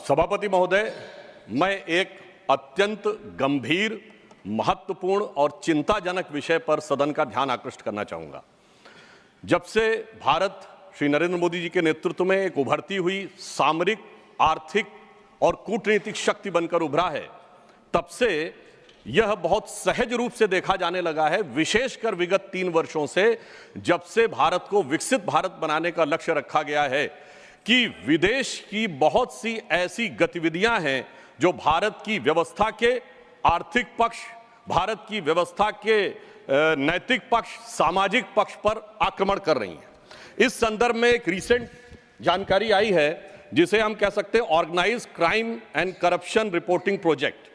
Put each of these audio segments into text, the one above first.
सभापति महोदय, मैं एक अत्यंत गंभीर, महत्वपूर्ण और चिंताजनक विषय पर सदन का ध्यान आकृष्ट करना चाहूंगा। जब से भारत श्री नरेंद्र मोदी जी के नेतृत्व में एक उभरती हुई सामरिक, आर्थिक और कूटनीतिक शक्ति बनकर उभरा है, तब से यह बहुत सहज रूप से देखा जाने लगा है, विशेषकर विगत 3 वर्षों से, जब से भारत को विकसित भारत बनाने का लक्ष्य रखा गया है, कि विदेश की बहुत सी ऐसी गतिविधियां हैं जो भारत की व्यवस्था के आर्थिक पक्ष, भारत की व्यवस्था के नैतिक पक्ष, सामाजिक पक्ष पर आक्रमण कर रही हैं। इस संदर्भ में एक रिसेंट जानकारी आई है जिसे हम कह सकते हैं organised crime and corruption reporting project.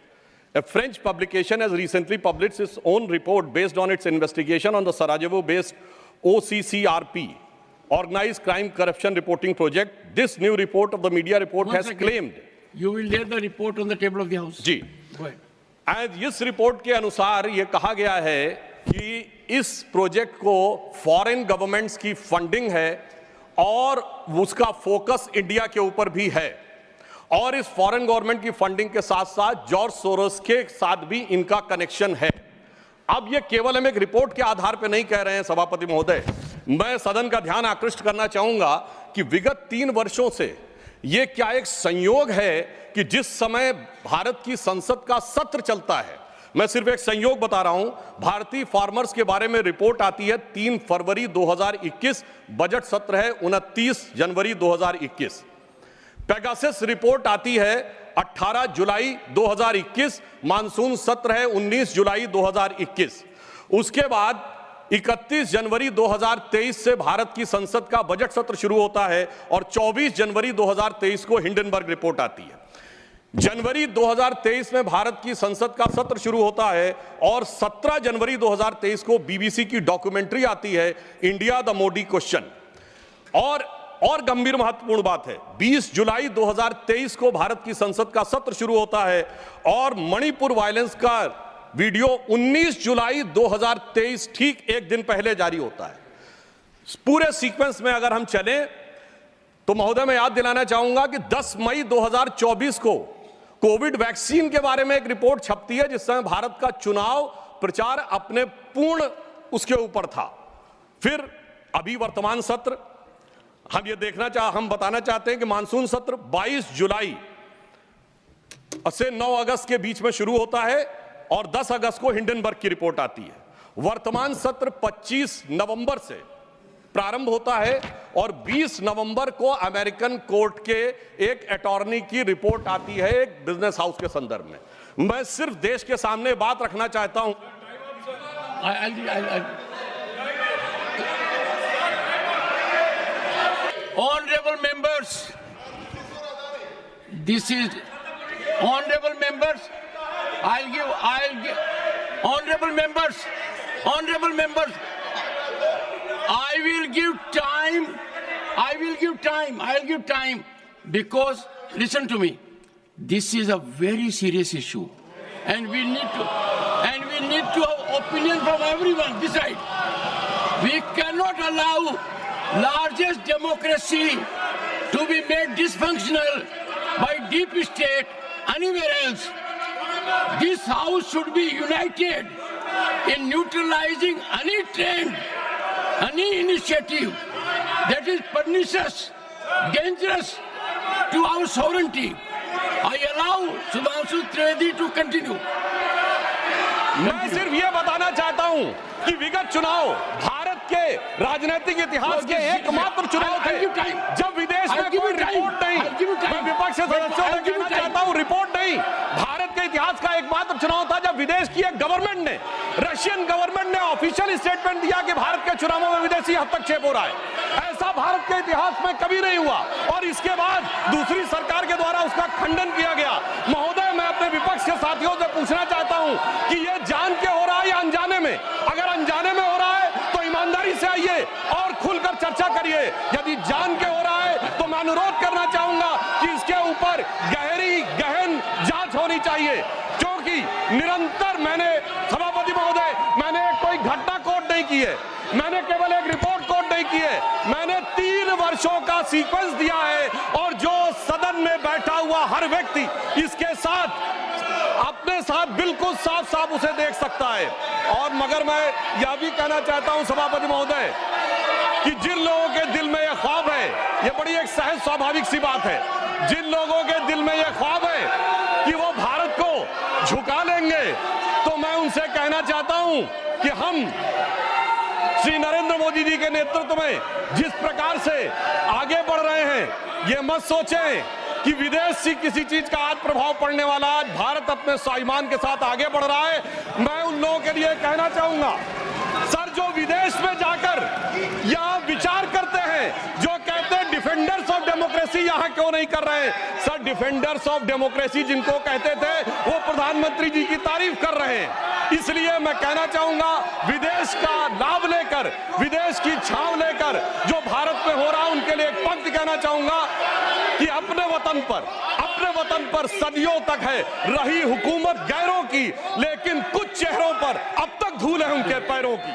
A French publication has recently published its own report based on its investigation on the Sarajevo-based OCCRP, Organized Crime Corruption Reporting Project. This new report of the media report has claimed. You will lay the report on the table of the House. जी। Go ahead. And इस report के अनुसार ये कहा गया है कि इस प्रोजेक्ट को फॉरेन गवर्नमेंट्स की फंडिंग है और उसका फोकस इंडिया के ऊपर भी है, और इस फॉरेन गवर्नमेंट की फंडिंग के साथ साथ जॉर्ज सोरोस के साथ भी इनका कनेक्शन है। अब ये केवल हम एक रिपोर्ट के आधार पर नहीं कह रहे हैं सभापति महोदय, मैं सदन का ध्यान आकृष्ट करना चाहूंगा कि विगत 3 वर्षों से ये क्या एक संयोग है कि जिस समय भारत की संसद का सत्र चलता है, मैं सिर्फ एक संयोग बता रहा हूं, भारतीय फार्मर्स के बारे में रिपोर्ट आती है 3 फरवरी 2021, बजट सत्र है 29 जनवरी 2021। पेगासस रिपोर्ट आती है 18 जुलाई 2021, मानसून सत्र है 19 जुलाई 2021। उसके बाद 31 जनवरी 2023 से भारत की संसद का बजट सत्र शुरू होता है और 24 जनवरी 2023 को हिंडनबर्ग रिपोर्ट आती है। जनवरी 2023 में भारत की संसद का सत्र शुरू होता है और 17 जनवरी 2023 को बीबीसी की डॉक्यूमेंट्री आती है, इंडिया द मोदी क्वेश्चन। और गंभीर महत्वपूर्ण बात है, 20 जुलाई 2023 को भारत की संसद का सत्र शुरू होता है और मणिपुर वायलेंस का वीडियो 19 जुलाई 2023, ठीक एक दिन पहले जारी होता है। पूरे सीक्वेंस में अगर हम चलें तो महोदय मैं याद दिलाना चाहूंगा कि 10 मई 2024 को कोविड वैक्सीन के बारे में एक रिपोर्ट छपती है, जिस समय भारत का चुनाव प्रचार अपने पूर्ण उसके ऊपर था। फिर अभी वर्तमान सत्र, हम बताना चाहते हैं कि मानसून सत्र 22 जुलाई से 9 अगस्त के बीच में शुरू होता है और 10 अगस्त को हिंडनबर्ग की रिपोर्ट आती है। वर्तमान सत्र 25 नवंबर से प्रारंभ होता है और 20 नवंबर को अमेरिकन कोर्ट के एक अटॉर्नी की रिपोर्ट आती है एक बिजनेस हाउस के संदर्भ में। मैं सिर्फ देश के सामने बात रखना चाहता हूं। Honorable members, this is honorable members. I'll give honorable members. I will give time because listen to me. This is a very serious issue, and we need to have opinion from everyone this side. We cannot allow largest democracy to be made dysfunctional by deep state anywhere else. This house should be united in neutralizing any trend, any initiative that is pernicious, dangerous to our sovereignty. I allow Sudhanshu Trivedi to continue. मैं सिर्फ ये बताना चाहता हूं कि विगत चुनाव भारत के राजनीतिक इतिहास के एकमात्र चुनाव थे जब विदेश में कोई रिपोर्ट नहीं, मैं विपक्ष सदस्यों से कहना चाहता हूं, रिपोर्ट नहीं, भारत के इतिहास का एकमात्र चुनाव था जब विदेश की एक गवर्नमेंट ने, रशियन गवर्नमेंट ने ऑफिशियल स्टेटमेंट दिया कि भारत के चुनावों में विदेशी हस्तक्षेप हो रहा है। ऐसा भारत के इतिहास में कभी नहीं हुआ और इसके बाद दूसरी सरकार के द्वारा उसका खंडन किया गया। महोदय, मैं अपने विपक्ष के साथियों से पूछना चाहता हूं कि यह जान के हो रहा है या अनजाने में? अगर अनजाने में हो रहा है तो ईमानदारी से आइए और खुलकर चर्चा करिए। यदि जान के हो रहा है तो मैं अनुरोध करना चाहूंगा कि इसके ऊपर गहन जांच होनी चाहिए, क्योंकि निरंतर सभापति महोदय, मैंने कोई घटना कोट नहीं की है, मैंने केवल एक रिपोर्ट कोट नहीं की है, मैंने 3 वर्षों का सीक्वेंस दिया है और जो सदन में में बैठा हुआ हर व्यक्ति इसके साथ अपने साथ बिल्कुल साफ साफ उसे देख सकता है। और मगर मैं यह भी कहना चाहता हूं सभापति महोदय कि जिन लोगों के दिल में यह ख्वाब है, यह बड़ी एक सहज स्वाभाविक सी बात है, जिन लोगों के दिल में यह ख्वाब है कि वो भारत को झुका लेंगे, तो मैं उनसे कहना चाहता हूं कि हम श्री नरेंद्र मोदी जी के नेतृत्व में जिस प्रकार से आगे बढ़ रहे हैं, ये मत सोचें कि विदेश से किसी चीज का आज प्रभाव पड़ने वाला। आज भारत अपने स्वाभिमान के साथ आगे बढ़ रहा है। मैं उन लोगों के लिए कहना चाहूंगा, सर जो विदेश में जाकर यहां विचार करते हैं, जो कहते हैं डिफेंडर्स ऑफ डेमोक्रेसी यहां क्यों नहीं कर रहे हैं? सर डिफेंडर्स ऑफ डेमोक्रेसी जिनको कहते थे वो प्रधानमंत्री जी की तारीफ कर रहे हैं। इसलिए मैं कहना चाहूंगा, विदेश का लाभ लेकर, विदेश की छाव लेकर जो भारत में हो रहा है, उनके लिए एक पंक्ति कहना चाहूंगा कि अपने वतन पर सदियों तक है रही हुकूमत गैरों की, लेकिन कुछ चेहरों पर अब तक धूल है उनके पैरों की।